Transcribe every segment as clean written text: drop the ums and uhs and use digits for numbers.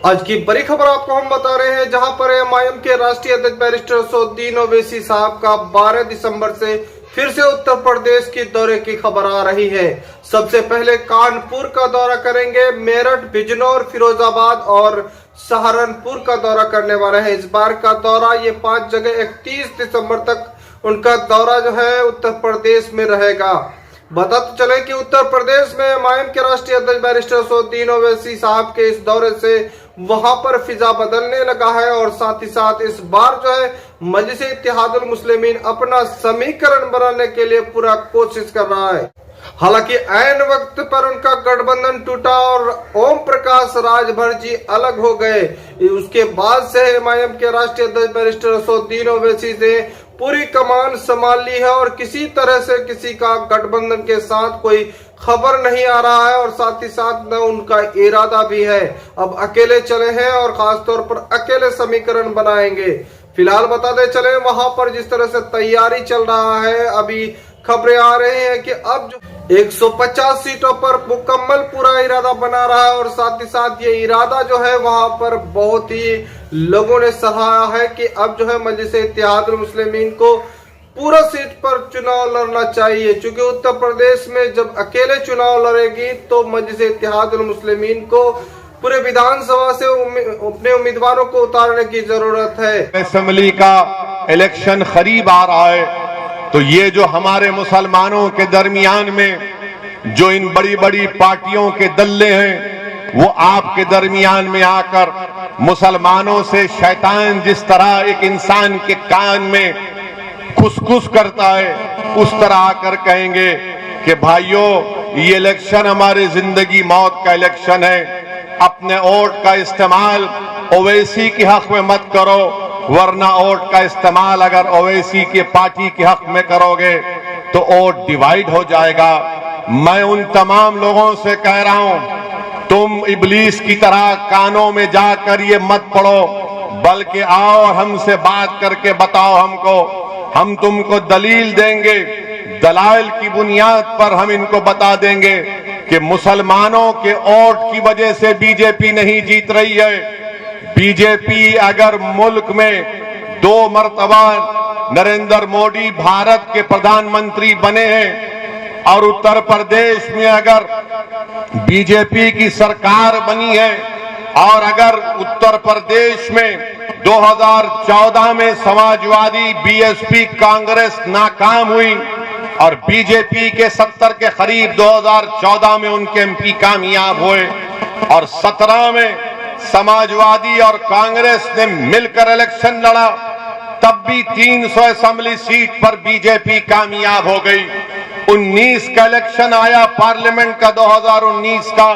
आज की बड़ी खबर आपको हम बता रहे हैं, जहां पर एमआईएम के राष्ट्रीय अध्यक्ष बैरिस्टर असदुद्दीन ओवैसी साहब का 12 दिसंबर से फिर से उत्तर प्रदेश की दौरे की खबर आ रही है। सबसे पहले कानपुर का दौरा करेंगे, मेरठ, बिजनौर, फिरोजाबाद और सहारनपुर का दौरा करने वाले हैं। इस बार का दौरा ये 5 जगह 31 दिसंबर तक उनका दौरा जो है उत्तर प्रदेश में रहेगा। बताते चले कि उत्तर प्रदेश में एमआईएम के राष्ट्रीय अध्यक्ष बैरिस्टर असदुद्दीन ओवैसी साहब के इस दौरे से वहां पर फिजा बदलने लगा है और साथ ही साथ इस बार जो है मजलिस-ए-इत्तेहादुल मुस्लिमीन अपना समीकरण बनाने के लिए पूरा कोशिश कर रहा है। हालांकि ऐन वक्त पर उनका गठबंधन टूटा और ओम प्रकाश राजभर जी अलग हो गए। उसके बाद से एमआईएम के राष्ट्रीय अध्यक्ष बैरिस्टर असदुद्दीन ओवैसी ने पूरी कमान संभाल ली है और किसी तरह से किसी का गठबंधन के साथ कोई खबर नहीं आ रहा है और साथ ही साथ न उनका इरादा भी है। अब अकेले चले हैं और खासतौर पर अकेले समीकरण बनाएंगे। फिलहाल बताते चले वहां पर जिस तरह से तैयारी चल रहा है, अभी खबरें आ रही हैं कि अब जो 150 सीटों पर मुकम्मल पूरा इरादा बना रहा है और साथ ही साथ ये इरादा जो है वहां पर बहुत ही लोगों ने सराहा है कि अब जो है मजलिस-ए-इत्तेहादुल मुस्लिमीन को पूरा सीट पर चुनाव लड़ना चाहिए, क्योंकि उत्तर प्रदेश में जब अकेले चुनाव लड़ेगी तो मजलिस-ए-इत्तेहादुल मुस्लिमीन को पूरे विधानसभा से अपने उम्मीदवारों को उतारने की जरूरत है। असेंबली का इलेक्शन करीब आ रहा है, तो ये जो हमारे मुसलमानों के दरमियान में जो इन बड़ी बड़ी पार्टियों के दल्ले हैं, वो आपके दरमियान में आकर मुसलमानों से शैतान जिस तरह एक इंसान के कान में खुसखुस करता है, उस तरह आकर कहेंगे कि भाइयों ये इलेक्शन हमारी जिंदगी मौत का इलेक्शन है। अपने वोट का इस्तेमाल ओवैसी के हक में मत करो, वरना वोट का इस्तेमाल अगर ओवैसी के पार्टी के हक में करोगे तो वोट डिवाइड हो जाएगा। मैं उन तमाम लोगों से कह रहा हूं, तुम इब्लीस की तरह कानों में जाकर ये मत पढ़ो, बल्कि आओ और हमसे बात करके बताओ हमको, हम तुमको दलील देंगे। दलाइल की बुनियाद पर हम इनको बता देंगे कि मुसलमानों के वोट की वजह से बीजेपी नहीं जीत रही है। बीजेपी अगर मुल्क में 2 मरतबा नरेंद्र मोदी भारत के प्रधानमंत्री बने हैं और उत्तर प्रदेश में अगर बीजेपी की सरकार बनी है और अगर उत्तर प्रदेश में 2014 में समाजवादी, बीएसपी, कांग्रेस नाकाम हुई और बीजेपी के 70 के करीब 2014 में उनके एमपी कामयाब हुए और 17 में समाजवादी और कांग्रेस ने मिलकर इलेक्शन लड़ा, तब भी 300 असेंबली सीट पर बीजेपी कामयाब हो गई। 19 का इलेक्शन आया पार्लियामेंट का 2019 का,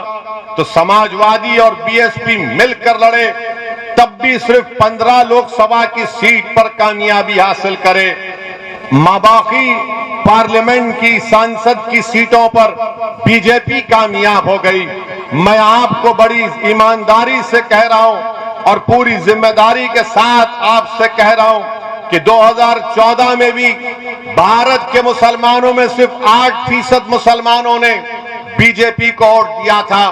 तो समाजवादी और बीएसपी मिलकर लड़े, तब भी सिर्फ 15 लोकसभा की सीट पर कामयाबी हासिल करे। बाकी पार्लियामेंट की सांसद की सीटों पर बीजेपी कामयाब हो गई। मैं आपको बड़ी ईमानदारी से कह रहा हूं और पूरी जिम्मेदारी के साथ आपसे कह रहा हूं कि 2014 में भी भारत के मुसलमानों में सिर्फ 8% मुसलमानों ने बीजेपी को वोट दिया था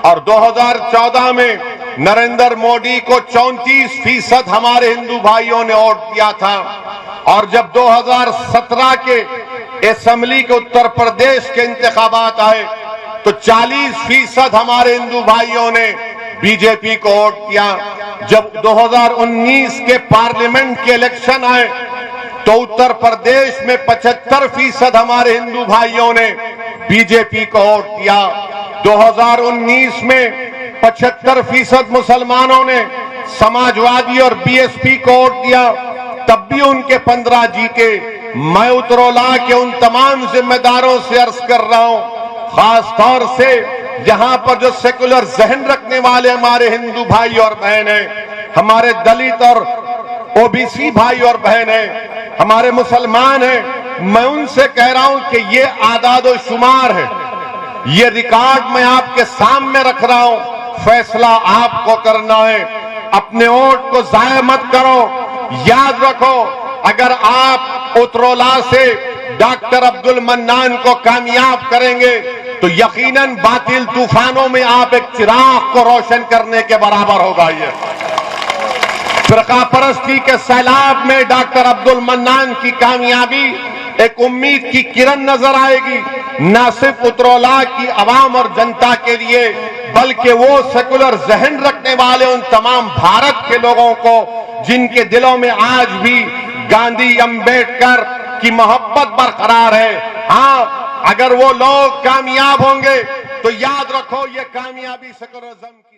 और 2014 में नरेंद्र मोदी को 34% हमारे हिंदू भाइयों ने वोट दिया था और जब 2017 के असेंबली के उत्तर प्रदेश के इंतखाबात आए तो 40% हमारे हिंदू भाइयों ने बीजेपी को वोट दिया। जब 2019 के पार्लियामेंट के इलेक्शन आए तो उत्तर प्रदेश में 75% हमारे हिंदू भाइयों ने बीजेपी को वोट दिया। 2019 में 75% मुसलमानों ने समाजवादी और बीएसपी को वोट दिया, तब भी उनके 15 जीते। मैं उत्तरोला के उन तमाम जिम्मेदारों से अर्ज कर रहा हूं, खास तौर से जहां पर जो सेकुलर जहन रखने वाले हमारे हिंदू भाई और बहन हैं, हमारे दलित और ओबीसी भाई और बहन हैं, हमारे मुसलमान हैं, मैं उनसे कह रहा हूं कि ये आदाद और शुमार है, ये रिकॉर्ड मैं आपके सामने रख रहा हूं, फैसला आपको करना है। अपने वोट को जाया मत करो। याद रखो, अगर आप उत्तरोला से डॉक्टर अब्दुल मन्नान को कामयाब करेंगे तो यकीनन बातिल तूफानों में आप एक चिराग को रोशन करने के बराबर होगा। ये फिरका परस्ती के सैलाब में डॉक्टर अब्दुल मन्नान की कामयाबी एक उम्मीद की किरण नजर आएगी, न सिर्फ उत्तरौला की आवाम और जनता के लिए, बल्कि वो सेकुलर जहन रखने वाले उन तमाम भारत के लोगों को जिनके दिलों में आज भी गांधी अंबेडकर की मोहब्बत बरकरार है। हाँ, अगर वो लोग कामयाब होंगे तो याद रखो ये कामयाबी सेकुलरिज्म की